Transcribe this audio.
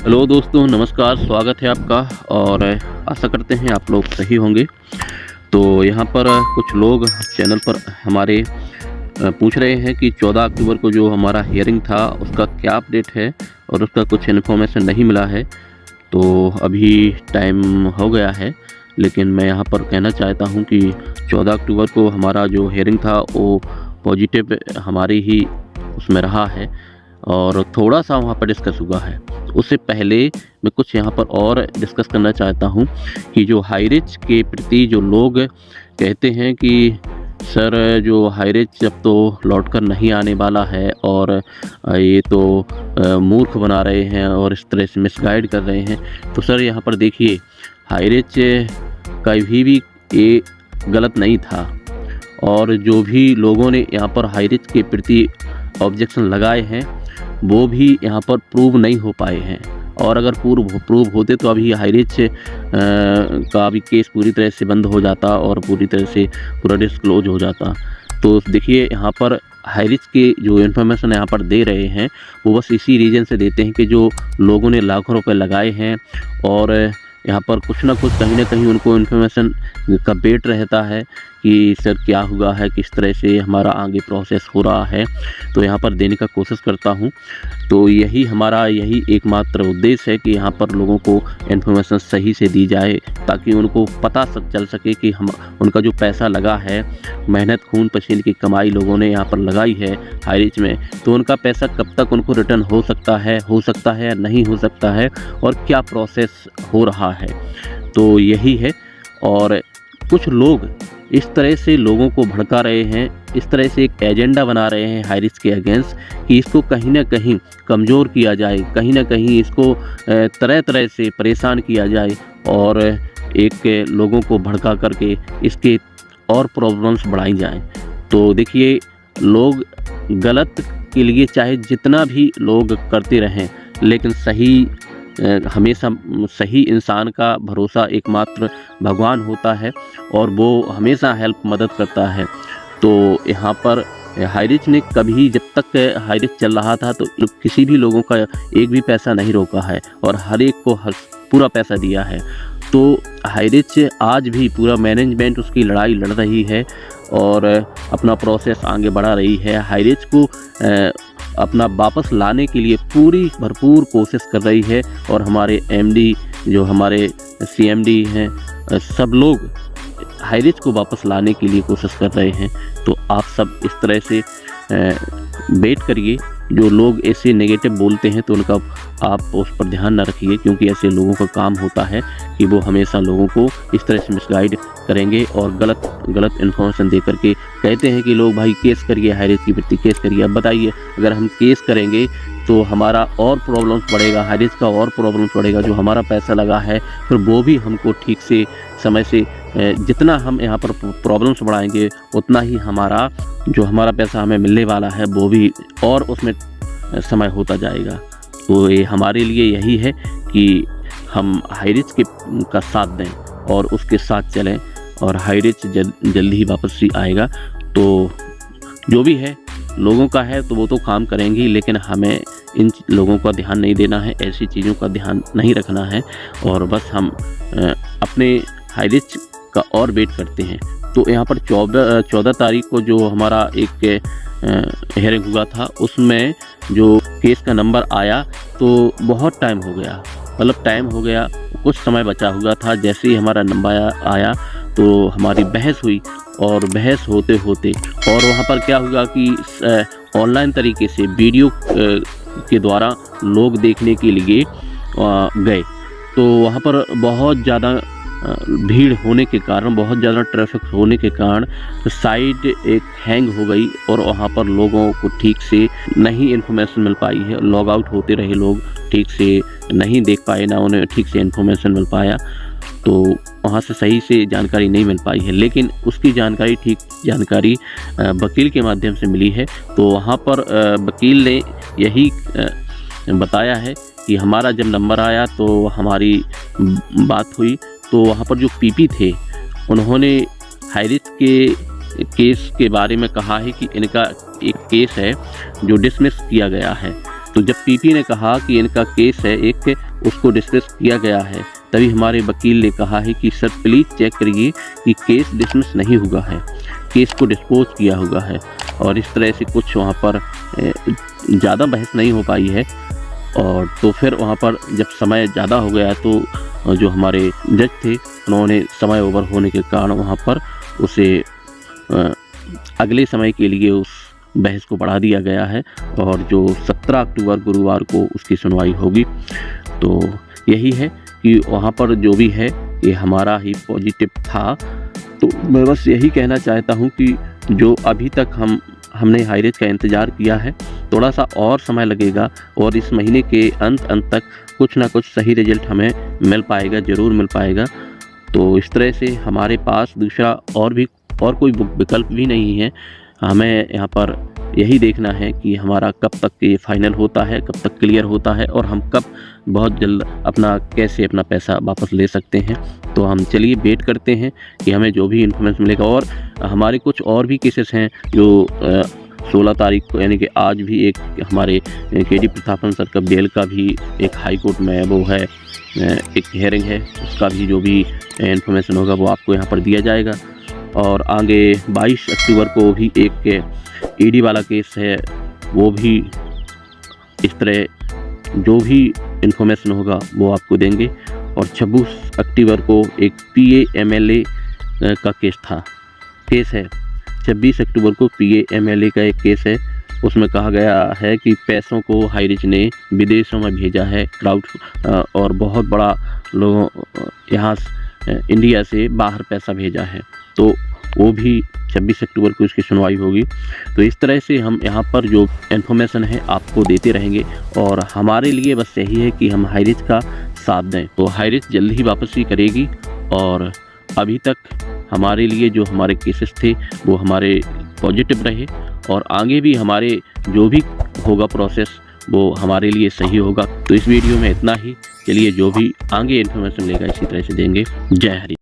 Hello दोस्तों, नमस्कार। स्वागत है आपका और आशा करते हैं आप लोग सही होंगे। तो यहाँ पर कुछ लोग चैनल पर हमारे पूछ रहे हैं कि 14 अक्टूबर को जो हमारा हियरिंग था उसका क्या अपडेट है और उसका कुछ इन्फॉर्मेशन नहीं मिला है। तो अभी टाइम हो गया है, लेकिन मैं यहाँ पर कहना चाहता हूँ कि 14 अक्टूबर को हमारा जो हियरिंग था वो पॉजिटिव हमारी ही उसमें रहा है और थोड़ा सा वहाँ पर डिस्कस हुआ है। उससे पहले मैं कुछ यहाँ पर और डिस्कस करना चाहता हूँ कि जो हाई रिच के प्रति जो लोग कहते हैं कि सर जो हाई रिच अब तो लौट कर नहीं आने वाला है और ये तो मूर्ख बना रहे हैं और इस तरह से मिसगाइड कर रहे हैं। तो सर यहाँ पर देखिए, हाई रिच कभी भी ये गलत नहीं था और जो भी लोगों ने यहाँ पर हाई रिच के प्रति ऑब्जेक्शन लगाए हैं वो भी यहाँ पर प्रूव नहीं हो पाए हैं। और अगर प्रूव होते तो अभी हाई रिच का भी केस पूरी तरह से बंद हो जाता और पूरी तरह से पूरा डिस्क्लोज हो जाता। तो देखिए, यहाँ पर हाई रिच के जो इन्फॉर्मेशन यहाँ पर दे रहे हैं वो बस इसी रीजन से देते हैं कि जो लोगों ने लाखों रुपए लगाए हैं और यहाँ पर कुछ ना कुछ कहीं ना कहीं उनको इन्फॉर्मेशन का वेट रहता है कि सर क्या हुआ है, किस तरह से हमारा आगे प्रोसेस हो रहा है। तो यहाँ पर देने का कोशिश करता हूँ। तो यही एकमात्र उद्देश्य है कि यहाँ पर लोगों को इन्फॉर्मेशन सही से दी जाए ताकि उनको पता चल सके कि उनका जो पैसा लगा है, मेहनत खून पसीने की कमाई लोगों ने यहाँ पर लगाई है हाई रिच में, तो उनका पैसा कब तक उनको रिटर्न हो सकता है या नहीं हो सकता है और क्या प्रोसेस हो रहा है। तो यही है। और कुछ लोग इस तरह से लोगों को भड़का रहे हैं, इस तरह से एक एजेंडा बना रहे हैं हाई रिच के अगेंस्ट कि इसको कहीं ना कहीं कमज़ोर किया जाए, कहीं ना कहीं इसको तरह तरह से परेशान किया जाए और एक लोगों को भड़का करके इसके और प्रॉब्लम्स बढ़ाई जाएं। तो देखिए, लोग गलत के लिए चाहे जितना भी लोग करते रहें, लेकिन हमेशा सही इंसान का भरोसा एकमात्र भगवान होता है और वो हमेशा मदद करता है। तो यहाँ पर हाई रिच ने कभी, जब तक हाई रिच चल रहा था, तो किसी भी लोगों का एक भी पैसा नहीं रोका है और हर एक को पूरा पैसा दिया है। तो हाई रिच आज भी पूरा मैनेजमेंट उसकी लड़ाई लड़ रही है और अपना प्रोसेस आगे बढ़ा रही है। हाई रिच को अपना वापस लाने के लिए पूरी भरपूर कोशिश कर रही है और हमारे एमडी, जो हमारे सीएमडी हैं, सब लोग हाई रिच को वापस लाने के लिए कोशिश कर रहे हैं। तो आप सब इस तरह से वेट करिए। जो लोग ऐसे नेगेटिव बोलते हैं तो उनका आप उस पर ध्यान न रखिए, क्योंकि ऐसे लोगों का काम होता है कि वो हमेशा लोगों को इस तरह से मिसगाइड करेंगे और गलत इन्फॉर्मेशन दे करके कहते हैं कि लोग भाई केस करिए, हाई रिच की प्रति केस करिए। अब बताइए, अगर हम केस करेंगे तो हमारा और प्रॉब्लम्स बढ़ेगा, हाई रिच का और प्रॉब्लम्स बढ़ेगा। जो हमारा पैसा लगा है फिर वो भी हमको ठीक से समय से, जितना हम यहाँ पर प्रॉब्लम्स बढ़ाएंगे उतना ही जो हमारा पैसा हमें मिलने वाला है वो भी और उसमें समय होता जाएगा। तो ये हमारे लिए यही है कि हम हाई रिच का साथ दें और उसके साथ चलें और हाई रिच जल्दी ही वापस ही आएगा। तो जो भी है लोगों का है तो वो तो काम करेंगे, लेकिन हमें इन लोगों का ध्यान नहीं देना है, ऐसी चीज़ों का ध्यान नहीं रखना है और बस हम अपने हाई रिच का और वेट करते हैं। तो यहाँ पर 14 तारीख को जो हमारा एक हियरिंग हुआ था, उसमें जो केस का नंबर आया तो बहुत टाइम हो गया, कुछ समय बचा हुआ था। जैसे ही हमारा नंबर आया तो हमारी बहस हुई और बहस होते होते और वहाँ पर क्या हुआ कि ऑनलाइन तरीके से वीडियो के द्वारा लोग देखने के लिए गए। तो वहाँ पर बहुत ज़्यादा भीड़ होने के कारण, बहुत ज़्यादा ट्रैफिक होने के कारण साइट एक हैंग हो गई और वहाँ पर लोगों को ठीक से नहीं इन्फॉर्मेशन मिल पाई है। लॉग आउट होते रहे लोग, ठीक से नहीं देख पाए, ना उन्हें ठीक से इन्फॉर्मेशन मिल पाया। तो वहाँ से सही से जानकारी नहीं मिल पाई है, लेकिन उसकी ठीक जानकारी वकील के माध्यम से मिली है। तो वहाँ पर वकील ने यही बताया है कि हमारा जब नंबर आया तो हमारी बात हुई, तो वहाँ पर जो पीपी थे उन्होंने हाई रिच के केस के बारे में कहा है कि इनका एक केस है जो डिसमिस किया गया है। तो जब पीपी ने कहा कि इनका केस है एक उसको डिस्मिस किया गया है, तभी हमारे वकील ने कहा है कि सर प्लीज़ चेक करिए कि केस डिसमिस नहीं हुआ है, केस को डिस्पोज किया हुआ है। और इस तरह से कुछ वहाँ पर ज़्यादा बहस नहीं हो पाई है। और तो फिर वहाँ पर जब समय ज़्यादा हो गया तो जो हमारे जज थे उन्होंने समय ओवर होने के कारण वहाँ पर उसे अगले समय के लिए उस बहस को बढ़ा दिया गया है और जो 17 अक्टूबर गुरुवार को उसकी सुनवाई होगी। तो यही है कि वहाँ पर जो भी है ये हमारा ही पॉजिटिव था। तो मैं बस यही कहना चाहता हूँ कि जो अभी तक हमने हाईरेज का इंतज़ार किया है, थोड़ा सा और समय लगेगा और इस महीने के अंत तक कुछ ना कुछ सही रिजल्ट हमें मिल पाएगा, ज़रूर मिल पाएगा। तो इस तरह से हमारे पास दूसरा और कोई विकल्प भी नहीं है। हमें यहाँ पर यही देखना है कि हमारा कब तक ये फाइनल होता है, कब तक क्लियर होता है और हम कब बहुत जल्द कैसे अपना पैसा वापस ले सकते हैं। तो हम चलिए वेट करते हैं कि हमें जो भी इन्फॉर्मेशन मिलेगा। और हमारे कुछ और भी केसेस हैं जो 16 तारीख को यानी कि आज भी एक हमारे केडी प्रतापन सर का बेल का भी एक हाई कोर्ट में वो है, एक हियरिंग है, उसका भी जो भी इन्फॉर्मेशन होगा वो आपको यहाँ पर दिया जाएगा। और आगे 22 अक्टूबर को भी एक ईडी वाला केस है, वो भी इस तरह जो भी इन्फॉर्मेशन होगा वो आपको देंगे। और 26 अक्टूबर को एक PA-MLA का केस है। 26 अक्टूबर को PA-MLA का एक केस है, उसमें कहा गया है कि पैसों को हाईरिच ने विदेशों में भेजा है, क्राउड और बहुत बड़ा लोगों यहाँ इंडिया से बाहर पैसा भेजा है। तो वो भी 26 अक्टूबर को इसकी सुनवाई होगी। तो इस तरह से हम यहाँ पर जो इन्फॉर्मेशन है आपको देते रहेंगे और हमारे लिए बस यही है कि हम हाईरिच का साथ दें। तो हाईरिच जल्द ही वापसी करेगी और अभी तक हमारे लिए जो हमारे केसेस थे वो हमारे पॉजिटिव रहे और आगे भी हमारे जो भी होगा प्रोसेस वो हमारे लिए सही होगा। तो इस वीडियो में इतना ही। चलिए जो भी आगे इन्फॉर्मेशन मिलेगा इसी तरह से देंगे। जय हरि।